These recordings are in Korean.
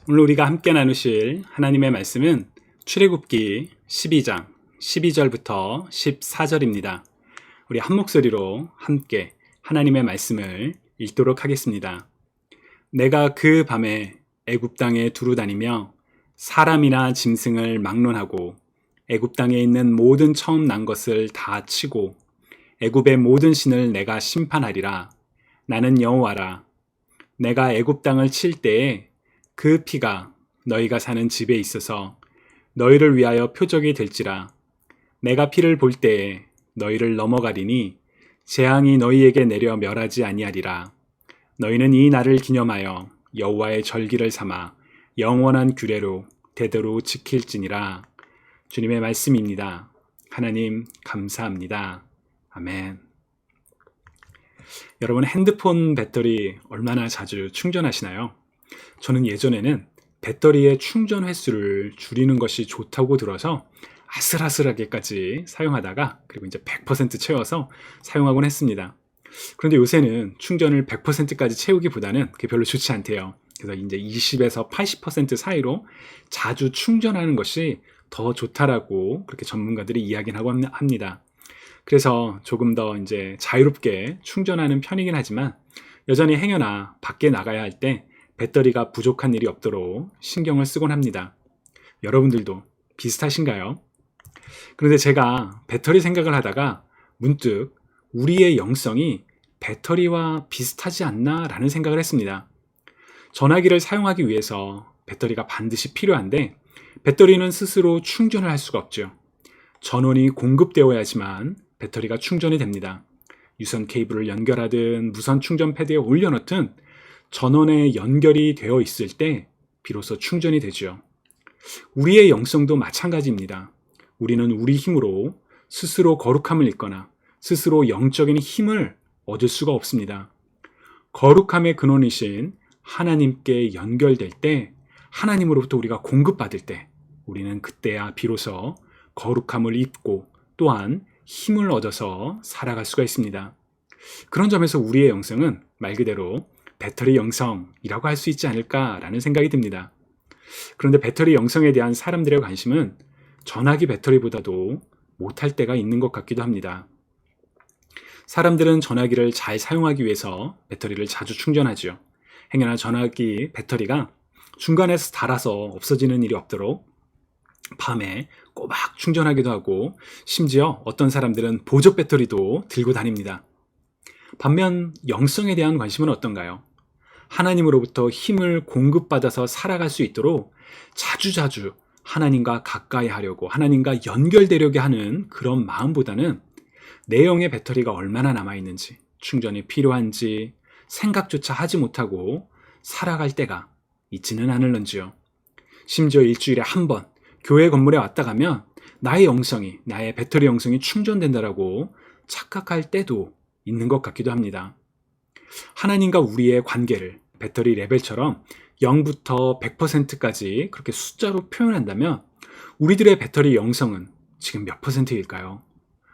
오늘 우리가 함께 나누실 하나님의 말씀은 출애굽기 12장 12절부터 14절입니다. 우리 한 목소리로 함께 하나님의 말씀을 읽도록 하겠습니다. 내가 그 밤에 애굽 땅에 두루 다니며 사람이나 짐승을 막론하고 애굽 땅에 있는 모든 처음 난 것을 다 치고 애굽의 모든 신을 내가 심판하리라. 나는 여호와라. 내가 애굽 땅을 칠 때에 그 피가 너희가 사는 집에 있어서 너희를 위하여 표적이 될지라. 내가 피를 볼 때에 너희를 넘어가리니 재앙이 너희에게 내려 멸하지 아니하리라. 너희는 이 날을 기념하여 여호와의 절기를 삼아 영원한 규례로 대대로 지킬지니라. 주님의 말씀입니다. 하나님 감사합니다. 아멘. 여러분, 핸드폰 배터리 얼마나 자주 충전하시나요? 저는 예전에는 배터리의 충전 횟수를 줄이는 것이 좋다고 들어서 아슬아슬하게까지 사용하다가 그리고 이제 100% 채워서 사용하곤 했습니다. 그런데 요새는 충전을 100%까지 채우기보다는 그게 별로 좋지 않대요. 그래서 이제 20에서 80% 사이로 자주 충전하는 것이 더 좋다라고 그렇게 전문가들이 이야기를 하고 합니다. 그래서 조금 더 이제 자유롭게 충전하는 편이긴 하지만 여전히 행여나 밖에 나가야 할 때 배터리가 부족한 일이 없도록 신경을 쓰곤 합니다. 여러분들도 비슷하신가요? 그런데 제가 배터리 생각을 하다가 문득 우리의 영성이 배터리와 비슷하지 않나 라는 생각을 했습니다. 전화기를 사용하기 위해서 배터리가 반드시 필요한데 배터리는 스스로 충전을 할 수가 없죠. 전원이 공급되어야지만 배터리가 충전이 됩니다. 유선 케이블을 연결하든 무선 충전 패드에 올려놓든 전원에 연결이 되어 있을 때 비로소 충전이 되죠. 우리의 영성도 마찬가지입니다. 우리는 우리 힘으로 스스로 거룩함을 잃거나 스스로 영적인 힘을 얻을 수가 없습니다. 거룩함의 근원이신 하나님께 연결될 때, 하나님으로부터 우리가 공급받을 때 우리는 그때야 비로소 거룩함을 입고 또한 힘을 얻어서 살아갈 수가 있습니다. 그런 점에서 우리의 영성은 말 그대로 배터리 영성이라고 할 수 있지 않을까라는 생각이 듭니다. 그런데 배터리 영성에 대한 사람들의 관심은 전화기 배터리보다도 못할 때가 있는 것 같기도 합니다. 사람들은 전화기를 잘 사용하기 위해서 배터리를 자주 충전하죠. 행여나 전화기 배터리가 중간에서 닳아서 없어지는 일이 없도록 밤에 꼬박 충전하기도 하고 심지어 어떤 사람들은 보조 배터리도 들고 다닙니다. 반면 영성에 대한 관심은 어떤가요? 하나님으로부터 힘을 공급받아서 살아갈 수 있도록 자주자주 하나님과 가까이 하려고 하나님과 연결되려고 하는 그런 마음보다는 내 영의 배터리가 얼마나 남아있는지, 충전이 필요한지 생각조차 하지 못하고 살아갈 때가 있지는 않을런지요. 심지어 일주일에 한 번 교회 건물에 왔다 가면 나의 영성이, 나의 배터리 영성이 충전된다라고 착각할 때도 있는 것 같기도 합니다. 하나님과 우리의 관계를 배터리 레벨처럼 0부터 100%까지 그렇게 숫자로 표현한다면 우리들의 배터리 영성은 지금 몇 %일까요?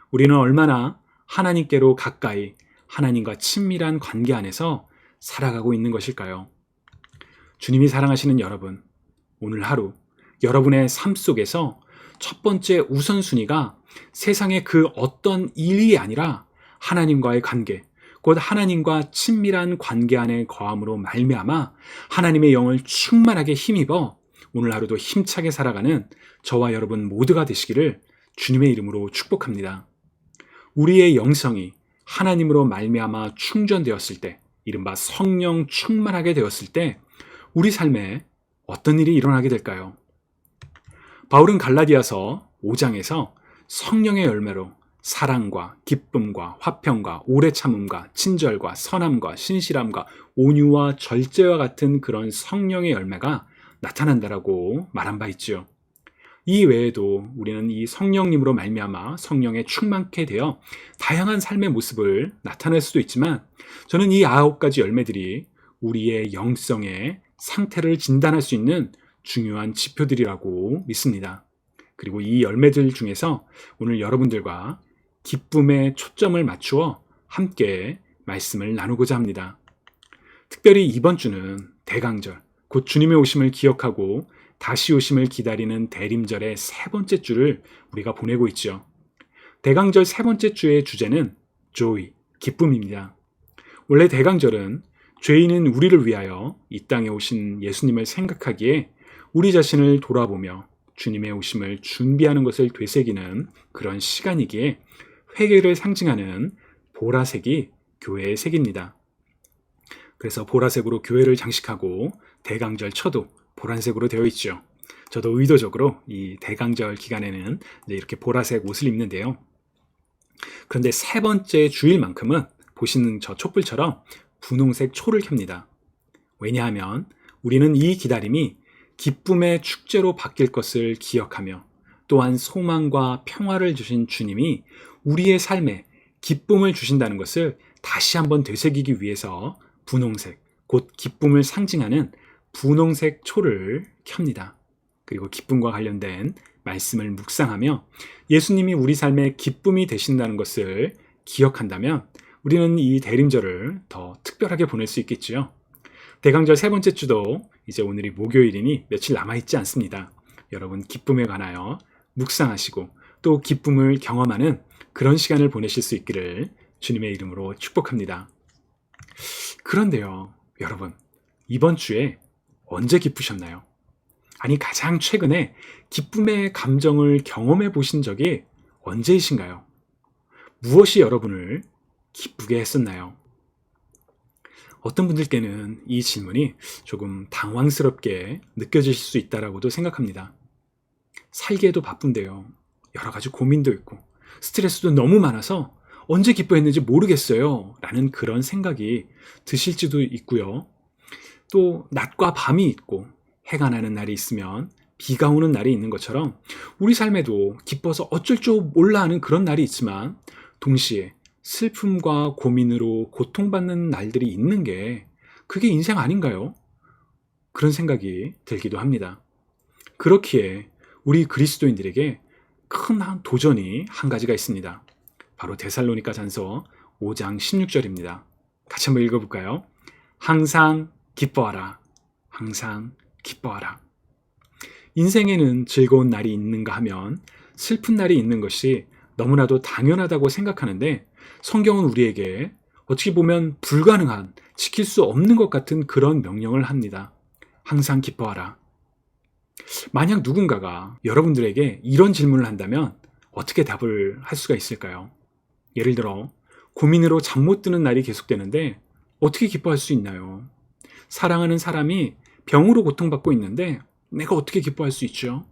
우리는 얼마나 하나님께로 가까이 하나님과 친밀한 관계 안에서 살아가고 있는 것일까요? 주님이 사랑하시는 여러분, 오늘 하루 여러분의 삶 속에서 첫 번째 우선순위가 세상의 그 어떤 일이 아니라 하나님과의 관계, 곧 하나님과 친밀한 관계 안에 거함으로 말미암아 하나님의 영을 충만하게 힘입어 오늘 하루도 힘차게 살아가는 저와 여러분 모두가 되시기를 주님의 이름으로 축복합니다. 우리의 영성이 하나님으로 말미암아 충전되었을 때, 이른바 성령 충만하게 되었을 때 우리 삶에 어떤 일이 일어나게 될까요? 바울은 갈라디아서 5장에서 성령의 열매로 사랑과 기쁨과 화평과 오래 참음과 친절과 선함과 신실함과 온유와 절제와 같은 그런 성령의 열매가 나타난다라고 말한 바 있지요. 이 외에도 우리는 이 성령님으로 말미암아 성령에 충만케 되어 다양한 삶의 모습을 나타낼 수도 있지만 저는 이 9가지 열매들이 우리의 영성의 상태를 진단할 수 있는 중요한 지표들이라고 믿습니다. 그리고 이 열매들 중에서 오늘 여러분들과 기쁨에 초점을 맞추어 함께 말씀을 나누고자 합니다. 특별히 이번 주는 대강절, 곧 주님의 오심을 기억하고 다시 오심을 기다리는 대림절의 세 번째 주를 우리가 보내고 있죠. 대강절 세 번째 주의 주제는 joy, 기쁨입니다. 원래 대강절은 죄인인 우리를 위하여 이 땅에 오신 예수님을 생각하기에 우리 자신을 돌아보며 주님의 오심을 준비하는 것을 되새기는 그런 시간이기에 회개를 상징하는 보라색이 교회의 색입니다. 그래서 보라색으로 교회를 장식하고 대강절 초도 보라색으로 되어 있죠. 저도 의도적으로 이 대강절 기간에는 이렇게 보라색 옷을 입는데요. 그런데 세 번째 주일만큼은 보시는 저 촛불처럼 분홍색 초를 켭니다. 왜냐하면 우리는 이 기다림이 기쁨의 축제로 바뀔 것을 기억하며 또한 소망과 평화를 주신 주님이 우리의 삶에 기쁨을 주신다는 것을 다시 한번 되새기기 위해서 분홍색, 곧 기쁨을 상징하는 분홍색 초를 켭니다. 그리고 기쁨과 관련된 말씀을 묵상하며 예수님이 우리 삶의 기쁨이 되신다는 것을 기억한다면 우리는 이 대림절을 더 특별하게 보낼 수 있겠지요. 대강절 세 번째 주도 이제 오늘이 목요일이니 며칠 남아있지 않습니다. 여러분 기쁨에 관하여 묵상하시고 또 기쁨을 경험하는 그런 시간을 보내실 수 있기를 주님의 이름으로 축복합니다. 그런데요, 여러분, 이번 주에 언제 기쁘셨나요? 아니, 가장 최근에 기쁨의 감정을 경험해 보신 적이 언제이신가요? 무엇이 여러분을 기쁘게 했었나요? 어떤 분들께는 이 질문이 조금 당황스럽게 느껴질 수 있다라고도 생각합니다. 살기에도 바쁜데요. 여러 가지 고민도 있고 스트레스도 너무 많아서 언제 기뻐했는지 모르겠어요. 라는 그런 생각이 드실지도 있고요. 또 낮과 밤이 있고 해가 나는 날이 있으면 비가 오는 날이 있는 것처럼 우리 삶에도 기뻐서 어쩔 줄 몰라 하는 그런 날이 있지만 동시에 슬픔과 고민으로 고통받는 날들이 있는 게 그게 인생 아닌가요? 그런 생각이 들기도 합니다. 그렇기에 우리 그리스도인들에게 큰 도전이 한 가지가 있습니다. 바로 데살로니가 전서 5장 16절입니다. 같이 한번 읽어볼까요? 항상 기뻐하라. 항상 기뻐하라. 인생에는 즐거운 날이 있는가 하면 슬픈 날이 있는 것이 너무나도 당연하다고 생각하는데 성경은 우리에게 어떻게 보면 불가능한, 지킬 수 없는 것 같은 그런 명령을 합니다. 항상 기뻐하라. 만약 누군가가 여러분들에게 이런 질문을 한다면 어떻게 답을 할 수가 있을까요? 예를 들어 고민으로 잠 못 드는 날이 계속되는데 어떻게 기뻐할 수 있나요? 사랑하는 사람이 병으로 고통받고 있는데 내가 어떻게 기뻐할 수 있죠?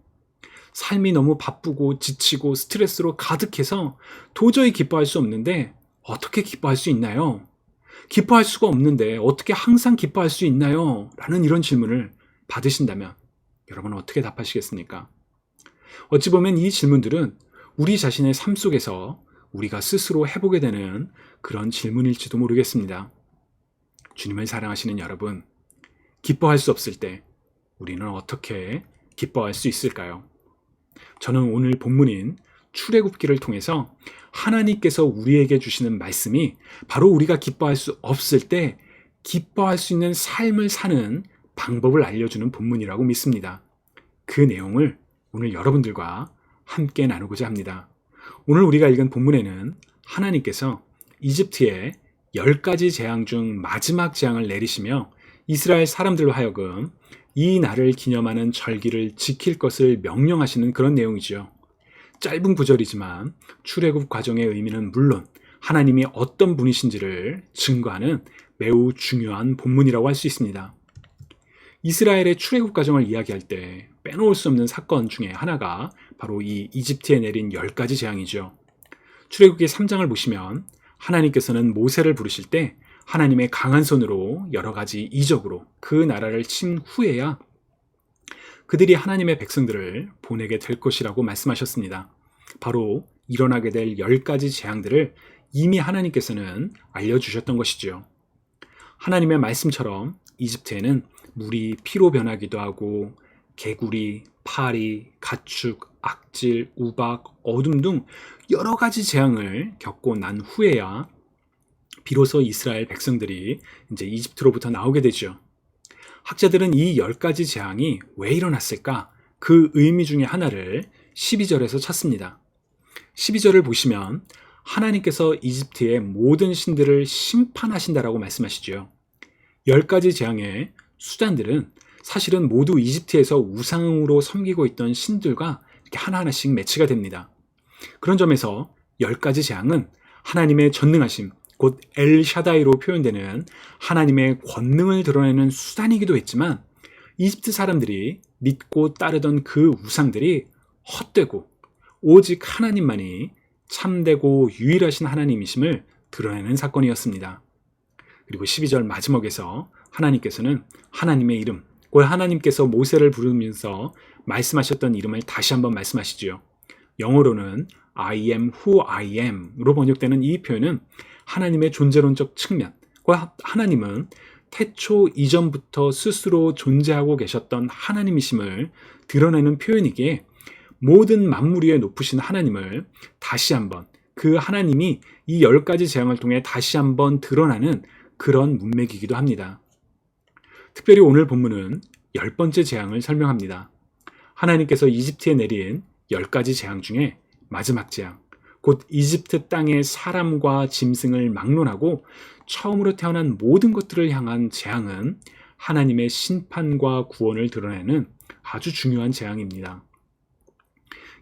삶이 너무 바쁘고 지치고 스트레스로 가득해서 도저히 기뻐할 수 없는데 어떻게 기뻐할 수 있나요? 기뻐할 수가 없는데 어떻게 항상 기뻐할 수 있나요? 라는 이런 질문을 받으신다면 여러분은 어떻게 답하시겠습니까? 어찌 보면 이 질문들은 우리 자신의 삶 속에서 우리가 스스로 해보게 되는 그런 질문일지도 모르겠습니다. 주님을 사랑하시는 여러분, 기뻐할 수 없을 때 우리는 어떻게 기뻐할 수 있을까요? 저는 오늘 본문인 출애굽기를 통해서 하나님께서 우리에게 주시는 말씀이 바로 우리가 기뻐할 수 없을 때 기뻐할 수 있는 삶을 사는 방법을 알려주는 본문이라고 믿습니다. 그 내용을 오늘 여러분들과 함께 나누고자 합니다. 오늘 우리가 읽은 본문에는 하나님께서 이집트에 10가지 재앙 중 마지막 재앙을 내리시며 이스라엘 사람들로 하여금 이 날을 기념하는 절기를 지킬 것을 명령하시는 그런 내용이지요. 짧은 구절이지만 출애굽 과정의 의미는 물론 하나님이 어떤 분이신지를 증거하는 매우 중요한 본문이라고 할 수 있습니다. 이스라엘의 출애굽 과정을 이야기할 때 빼놓을 수 없는 사건 중에 하나가 바로 이 이집트에 내린 10가지 재앙이죠. 출애굽기 3장을 보시면 하나님께서는 모세를 부르실 때 하나님의 강한 손으로 여러 가지 이적으로 그 나라를 친 후에야 그들이 하나님의 백성들을 보내게 될 것이라고 말씀하셨습니다. 바로 일어나게 될 10가지 재앙들을 이미 하나님께서는 알려주셨던 것이지요. 하나님의 말씀처럼 이집트에는 물이 피로 변하기도 하고 개구리, 파리, 가축, 악질, 우박, 어둠 등 여러 가지 재앙을 겪고 난 후에야 비로소 이스라엘 백성들이 이제 이집트로부터 나오게 되죠. 학자들은 이 10가지 재앙이 왜 일어났을까? 그 의미 중에 하나를 12절에서 찾습니다. 12절을 보시면 하나님께서 이집트의 모든 신들을 심판하신다라고 말씀하시죠. 10가지 재앙의 수단들은 사실은 모두 이집트에서 우상으로 섬기고 있던 신들과 이렇게 하나하나씩 매치가 됩니다. 그런 점에서 10가지 재앙은 하나님의 전능하심, 곧 엘샤다이로 표현되는 하나님의 권능을 드러내는 수단이기도 했지만 이집트 사람들이 믿고 따르던 그 우상들이 헛되고 오직 하나님만이 참되고 유일하신 하나님이심을 드러내는 사건이었습니다. 그리고 12절 마지막에서 하나님께서는 하나님의 이름, 곧 하나님께서 모세를 부르면서 말씀하셨던 이름을 다시 한번 말씀하시지요. 영어로는 I am who I am으로 번역되는 이 표현은 하나님의 존재론적 측면, 하나님은 태초 이전부터 스스로 존재하고 계셨던 하나님이심을 드러내는 표현이기에 모든 만물 위에 높으신 하나님을 다시 한번 그 하나님이 이 10가지 재앙을 통해 다시 한번 드러나는 그런 문맥이기도 합니다. 특별히 오늘 본문은 10번째 재앙을 설명합니다. 하나님께서 이집트에 내린 10가지 재앙 중에 마지막 재앙, 곧 이집트 땅의 사람과 짐승을 막론하고 처음으로 태어난 모든 것들을 향한 재앙은 하나님의 심판과 구원을 드러내는 아주 중요한 재앙입니다.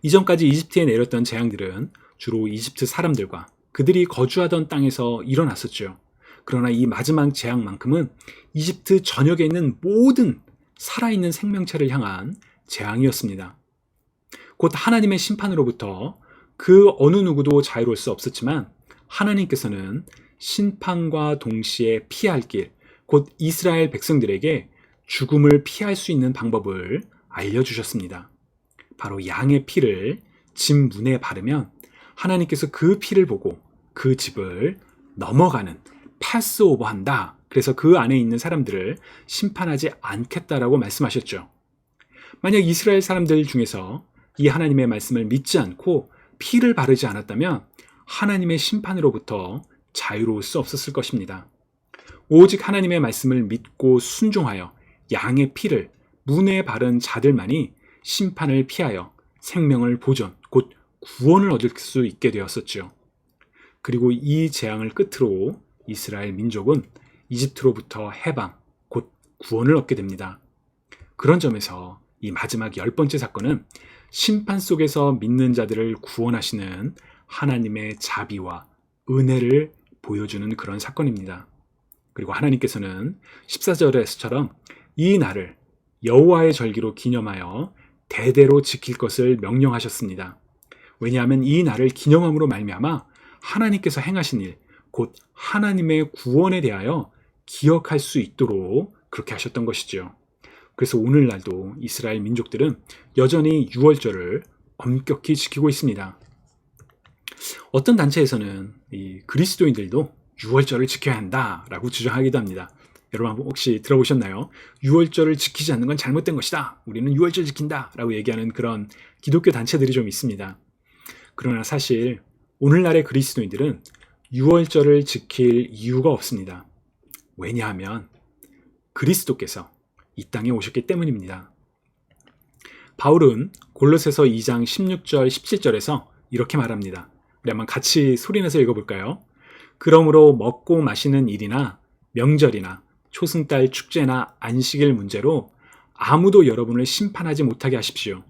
이전까지 이집트에 내렸던 재앙들은 주로 이집트 사람들과 그들이 거주하던 땅에서 일어났었죠. 그러나 이 마지막 재앙만큼은 이집트 전역에 있는 모든 살아있는 생명체를 향한 재앙이었습니다. 곧 하나님의 심판으로부터 그 어느 누구도 자유로울 수 없었지만 하나님께서는 심판과 동시에 피할 길, 곧 이스라엘 백성들에게 죽음을 피할 수 있는 방법을 알려주셨습니다. 바로 양의 피를 집 문에 바르면 하나님께서 그 피를 보고 그 집을 넘어가는 패스오버한다. 그래서 그 안에 있는 사람들을 심판하지 않겠다라고 말씀하셨죠. 만약 이스라엘 사람들 중에서 이 하나님의 말씀을 믿지 않고 피를 바르지 않았다면 하나님의 심판으로부터 자유로울 수 없었을 것입니다. 오직 하나님의 말씀을 믿고 순종하여 양의 피를 문에 바른 자들만이 심판을 피하여 생명을 보존, 곧 구원을 얻을 수 있게 되었었죠. 그리고 이 재앙을 끝으로 이스라엘 민족은 이집트로부터 해방, 곧 구원을 얻게 됩니다. 그런 점에서 이 마지막 10번째 사건은 심판 속에서 믿는 자들을 구원하시는 하나님의 자비와 은혜를 보여주는 그런 사건입니다. 그리고 하나님께서는 14절에서처럼 이 날을 여호와의 절기로 기념하여 대대로 지킬 것을 명령하셨습니다. 왜냐하면 이 날을 기념함으로 말미암아 하나님께서 행하신 일, 곧 하나님의 구원에 대하여 기억할 수 있도록 그렇게 하셨던 것이죠. 그래서 오늘날도 이스라엘 민족들은 여전히 유월절을 엄격히 지키고 있습니다. 어떤 단체에서는 이 그리스도인들도 유월절을 지켜야 한다라고 주장하기도 합니다. 여러분 혹시 들어보셨나요? 유월절을 지키지 않는 건 잘못된 것이다. 우리는 유월절 지킨다 라고 얘기하는 그런 기독교 단체들이 좀 있습니다. 그러나 사실 오늘날의 그리스도인들은 유월절을 지킬 이유가 없습니다. 왜냐하면 그리스도께서 이 땅에 오셨기 때문입니다. 바울은 골로새서 2장 16절 17절에서 이렇게 말합니다. 우리 한번 같이 소리내서 읽어볼까요? 그러므로 먹고 마시는 일이나 명절이나 초승달 축제나 안식일 문제로 아무도 여러분을 심판하지 못하게 하십시오.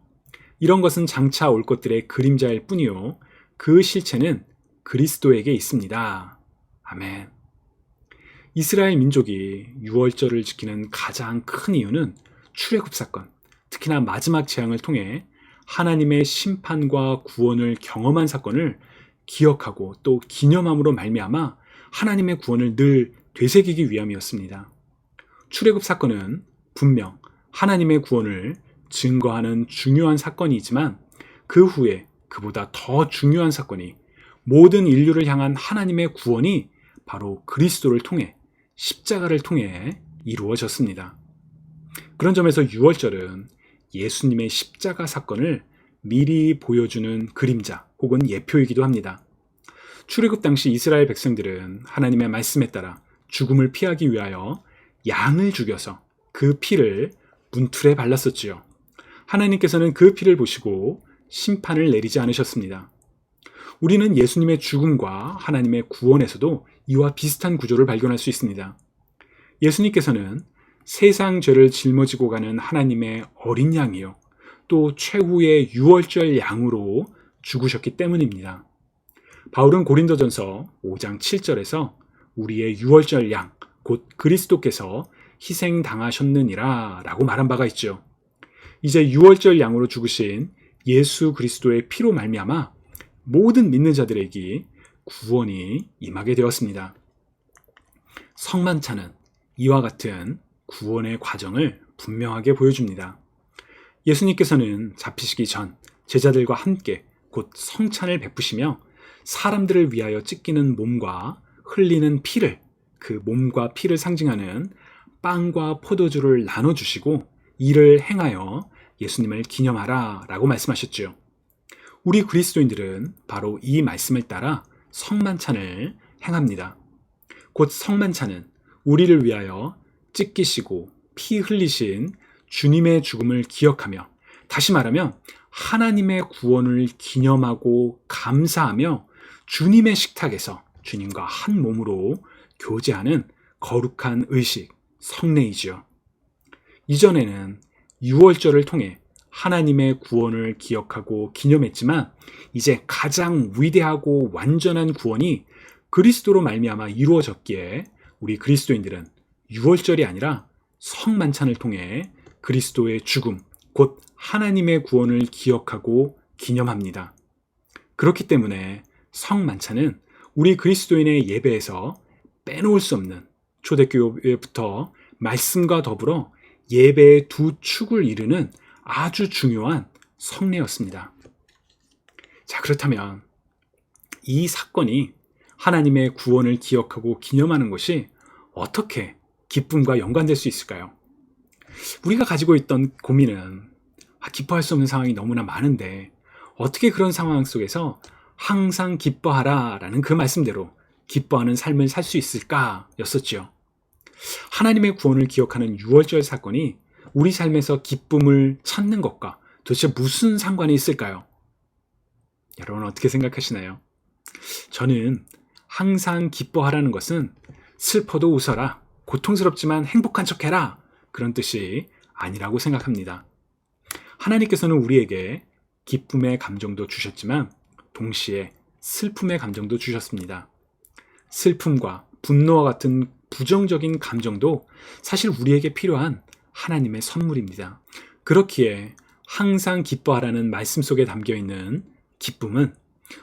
이런 것은 장차 올 것들의 그림자일 뿐이요 그 실체는 그리스도에게 있습니다. 아멘. 이스라엘 민족이 유월절을 지키는 가장 큰 이유는 출애굽 사건, 특히나 마지막 재앙을 통해 하나님의 심판과 구원을 경험한 사건을 기억하고 또 기념함으로 말미암아 하나님의 구원을 늘 되새기기 위함이었습니다. 출애굽 사건은 분명 하나님의 구원을 증거하는 중요한 사건이지만 그 후에 그보다 더 중요한 사건이 모든 인류를 향한 하나님의 구원이 바로 그리스도를 통해 십자가를 통해 이루어졌습니다. 그런 점에서 유월절은 예수님의 십자가 사건을 미리 보여주는 그림자 혹은 예표이기도 합니다. 출애굽 당시 이스라엘 백성들은 하나님의 말씀에 따라 죽음을 피하기 위하여 양을 죽여서 그 피를 문틀에 발랐었지요. 하나님께서는 그 피를 보시고 심판을 내리지 않으셨습니다. 우리는 예수님의 죽음과 하나님의 구원에서도 이와 비슷한 구조를 발견할 수 있습니다. 예수님께서는 세상 죄를 짊어지고 가는 하나님의 어린 양이요, 또 최후의 유월절 양으로 죽으셨기 때문입니다. 바울은 고린도전서 5장 7절에서 우리의 유월절 양, 곧 그리스도께서 희생당하셨느니라 라고 말한 바가 있죠. 이제 유월절 양으로 죽으신 예수 그리스도의 피로 말미암아 모든 믿는 자들에게 구원이 임하게 되었습니다. 성만찬은 이와 같은 구원의 과정을 분명하게 보여줍니다. 예수님께서는 잡히시기 전 제자들과 함께 곧 성찬을 베푸시며 사람들을 위하여 찢기는 몸과 흘리는 피를, 그 몸과 피를 상징하는 빵과 포도주를 나눠주시고 이를 행하여 예수님을 기념하라 라고 말씀하셨죠. 우리 그리스도인들은 바로 이 말씀을 따라 성만찬을 행합니다. 곧 성만찬은 우리를 위하여 찢기시고 피 흘리신 주님의 죽음을 기억하며, 다시 말하면 하나님의 구원을 기념하고 감사하며 주님의 식탁에서 주님과 한 몸으로 교제하는 거룩한 의식, 성례이지요. 이전에는 유월절을 통해 하나님의 구원을 기억하고 기념했지만, 이제 가장 위대하고 완전한 구원이 그리스도로 말미암아 이루어졌기에 우리 그리스도인들은 유월절이 아니라 성만찬을 통해 그리스도의 죽음, 곧 하나님의 구원을 기억하고 기념합니다. 그렇기 때문에 성만찬은 우리 그리스도인의 예배에서 빼놓을 수 없는, 초대교회부터 말씀과 더불어 예배의 두 축을 이루는 아주 중요한 성례였습니다. 자, 그렇다면 이 사건이 하나님의 구원을 기억하고 기념하는 것이 어떻게 기쁨과 연관될 수 있을까요? 우리가 가지고 있던 고민은 기뻐할 수 없는 상황이 너무나 많은데 어떻게 그런 상황 속에서 항상 기뻐하라 라는 그 말씀대로 기뻐하는 삶을 살 수 있을까 였었죠. 하나님의 구원을 기억하는 유월절 사건이 우리 삶에서 기쁨을 찾는 것과 도대체 무슨 상관이 있을까요? 여러분 어떻게 생각하시나요? 저는 항상 기뻐하라는 것은 슬퍼도 웃어라, 고통스럽지만 행복한 척해라, 그런 뜻이 아니라고 생각합니다. 하나님께서는 우리에게 기쁨의 감정도 주셨지만 동시에 슬픔의 감정도 주셨습니다. 슬픔과 분노와 같은 부정적인 감정도 사실 우리에게 필요한 하나님의 선물입니다. 그렇기에 항상 기뻐하라는 말씀 속에 담겨있는 기쁨은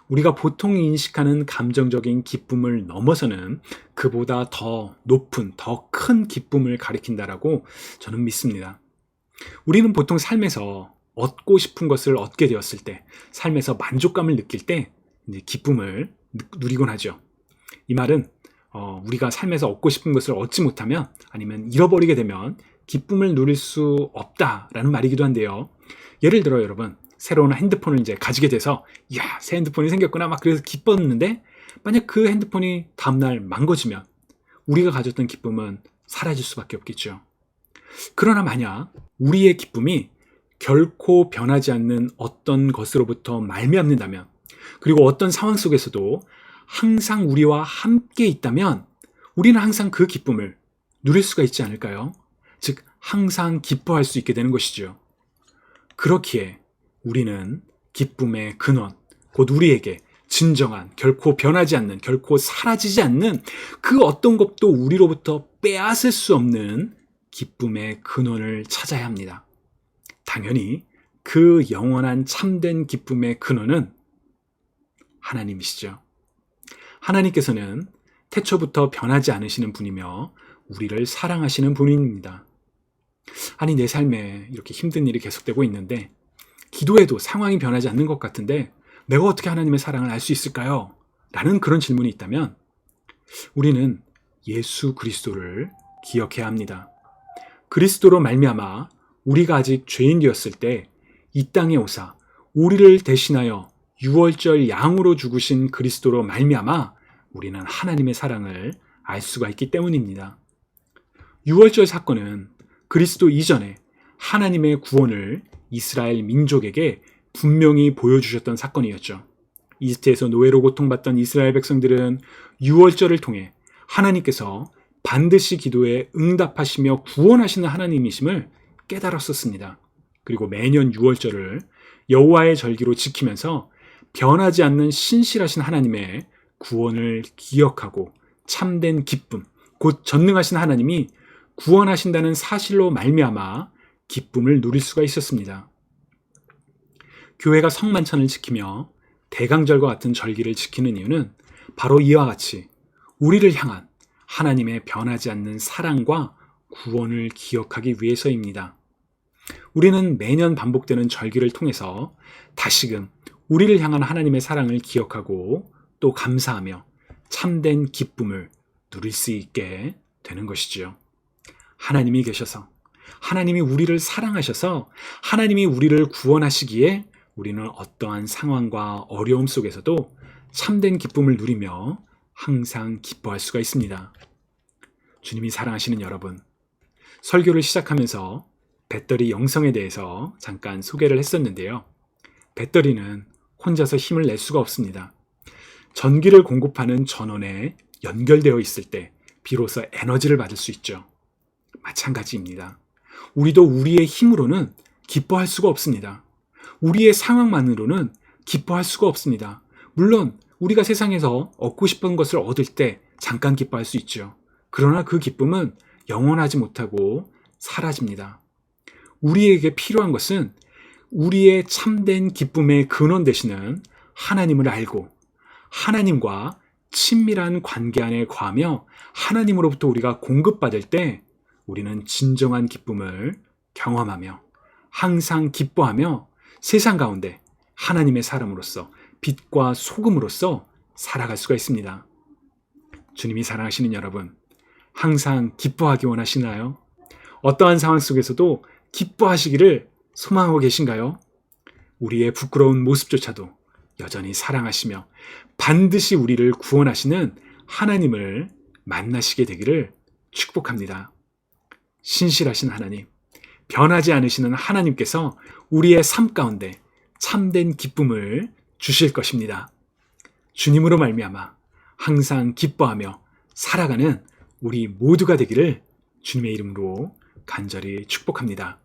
우리가 보통 인식하는 감정적인 기쁨을 넘어서는 그보다 더 높은, 더 큰 기쁨을 가리킨다라고 저는 믿습니다. 우리는 보통 삶에서 얻고 싶은 것을 얻게 되었을 때, 삶에서 만족감을 느낄 때 이제 기쁨을 누리곤 하죠. 이 말은 우리가 삶에서 얻고 싶은 것을 얻지 못하면, 아니면 잃어버리게 되면 기쁨을 누릴 수 없다라는 말이기도 한데요. 예를 들어 여러분, 새로운 핸드폰을 이제 가지게 돼서 이야, 새 핸드폰이 생겼구나 막 그래서 기뻤는데, 만약 그 핸드폰이 다음날 망가지면 우리가 가졌던 기쁨은 사라질 수밖에 없겠죠. 그러나 만약 우리의 기쁨이 결코 변하지 않는 어떤 것으로부터 말미암는다면, 그리고 어떤 상황 속에서도 항상 우리와 함께 있다면 우리는 항상 그 기쁨을 누릴 수가 있지 않을까요? 즉 항상 기뻐할 수 있게 되는 것이죠. 그렇기에 우리는 기쁨의 근원, 곧 우리에게 진정한, 결코 변하지 않는, 결코 사라지지 않는 그 어떤 것도 우리로부터 빼앗을 수 없는 기쁨의 근원을 찾아야 합니다. 당연히 그 영원한 참된 기쁨의 근원은 하나님이시죠. 하나님께서는 태초부터 변하지 않으시는 분이며 우리를 사랑하시는 분입니다. 아니, 내 삶에 이렇게 힘든 일이 계속되고 있는데 기도해도 상황이 변하지 않는 것 같은데 내가 어떻게 하나님의 사랑을 알 수 있을까요? 라는 그런 질문이 있다면 우리는 예수 그리스도를 기억해야 합니다. 그리스도로 말미암아 우리가 아직 죄인 되었을 때 이 땅에 오사 우리를 대신하여 유월절 양으로 죽으신 그리스도로 말미암아 우리는 하나님의 사랑을 알 수가 있기 때문입니다. 유월절 사건은 그리스도 이전에 하나님의 구원을 이스라엘 민족에게 분명히 보여주셨던 사건이었죠. 이집트에서 노예로 고통받던 이스라엘 백성들은 유월절을 통해 하나님께서 반드시 기도에 응답하시며 구원하시는 하나님이심을 깨달았었습니다. 그리고 매년 유월절을 여호와의 절기로 지키면서 변하지 않는 신실하신 하나님의 구원을 기억하고 참된 기쁨, 곧 전능하신 하나님이 구원하신다는 사실로 말미암아 기쁨을 누릴 수가 있었습니다. 교회가 성만찬을 지키며 대강절과 같은 절기를 지키는 이유는 바로 이와 같이 우리를 향한 하나님의 변하지 않는 사랑과 구원을 기억하기 위해서입니다. 우리는 매년 반복되는 절기를 통해서 다시금 우리를 향한 하나님의 사랑을 기억하고 또 감사하며 참된 기쁨을 누릴 수 있게 되는 것이지요. 하나님이 계셔서, 하나님이 우리를 사랑하셔서 하나님이 우리를 구원하시기에 우리는 어떠한 상황과 어려움 속에서도 참된 기쁨을 누리며 항상 기뻐할 수가 있습니다. 주님이 사랑하시는 여러분, 설교를 시작하면서 배터리 영성에 대해서 잠깐 소개를 했었는데요. 배터리는 혼자서 힘을 낼 수가 없습니다. 전기를 공급하는 전원에 연결되어 있을 때 비로소 에너지를 받을 수 있죠. 마찬가지입니다. 우리도 우리의 힘으로는 기뻐할 수가 없습니다. 우리의 상황만으로는 기뻐할 수가 없습니다. 물론 우리가 세상에서 얻고 싶은 것을 얻을 때 잠깐 기뻐할 수 있죠. 그러나 그 기쁨은 영원하지 못하고 사라집니다. 우리에게 필요한 것은 우리의 참된 기쁨의 근원 되시는 하나님을 알고 하나님과 친밀한 관계 안에 거하며 하나님으로부터 우리가 공급받을 때 우리는 진정한 기쁨을 경험하며 항상 기뻐하며 세상 가운데 하나님의 사람으로서 빛과 소금으로서 살아갈 수가 있습니다. 주님이 사랑하시는 여러분, 항상 기뻐하기 원하시나요? 어떠한 상황 속에서도 기뻐하시기를 소망하고 계신가요? 우리의 부끄러운 모습조차도 여전히 사랑하시며 반드시 우리를 구원하시는 하나님을 만나시게 되기를 축복합니다. 신실하신 하나님, 변하지 않으시는 하나님께서 우리의 삶 가운데 참된 기쁨을 주실 것입니다. 주님으로 말미암아 항상 기뻐하며 살아가는 우리 모두가 되기를 주님의 이름으로 간절히 축복합니다.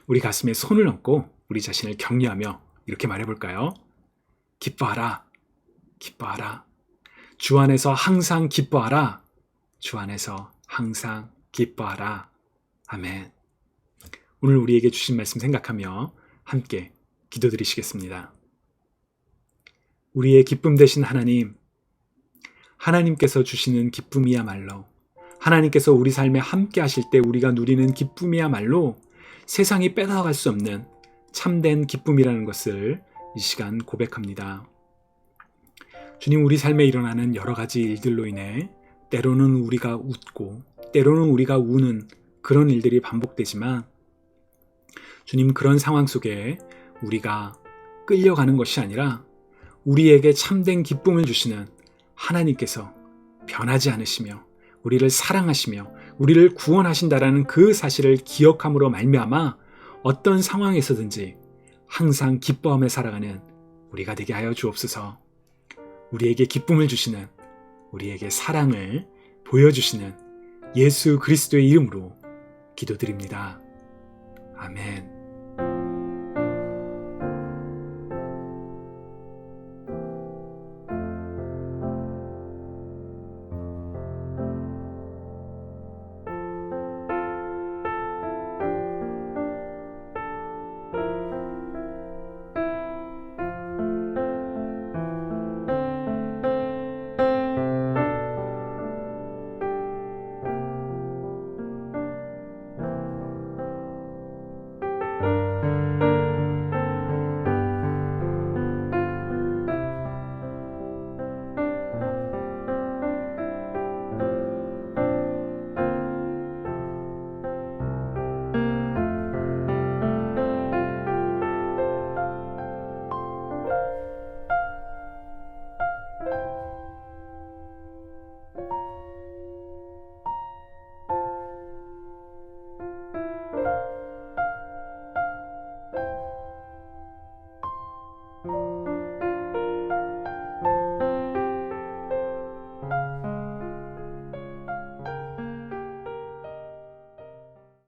우리 가슴에 손을 얹고 우리 자신을 격려하며 이렇게 말해볼까요? 기뻐하라, 기뻐하라. 주 안에서 항상 기뻐하라. 주 안에서 항상 기뻐하라. 아멘. 오늘 우리에게 주신 말씀 생각하며 함께 기도드리시겠습니다. 우리의 기쁨 되신 하나님, 하나님께서 주시는 기쁨이야말로, 하나님께서 우리 삶에 함께 하실 때 우리가 누리는 기쁨이야말로 세상이 뺏어갈 수 없는 참된 기쁨이라는 것을 이 시간 고백합니다. 주님, 우리 삶에 일어나는 여러 가지 일들로 인해 때로는 우리가 웃고 때로는 우리가 우는 그런 일들이 반복되지만 주님, 그런 상황 속에 우리가 끌려가는 것이 아니라 우리에게 참된 기쁨을 주시는 하나님께서 변하지 않으시며 우리를 사랑하시며 우리를 구원하신다라는 그 사실을 기억함으로 말미암아 어떤 상황에서든지 항상 기뻐하며 살아가는 우리가 되게 하여 주옵소서. 우리에게 기쁨을 주시는, 우리에게 사랑을 보여주시는 예수 그리스도의 이름으로 기도드립니다. 아멘.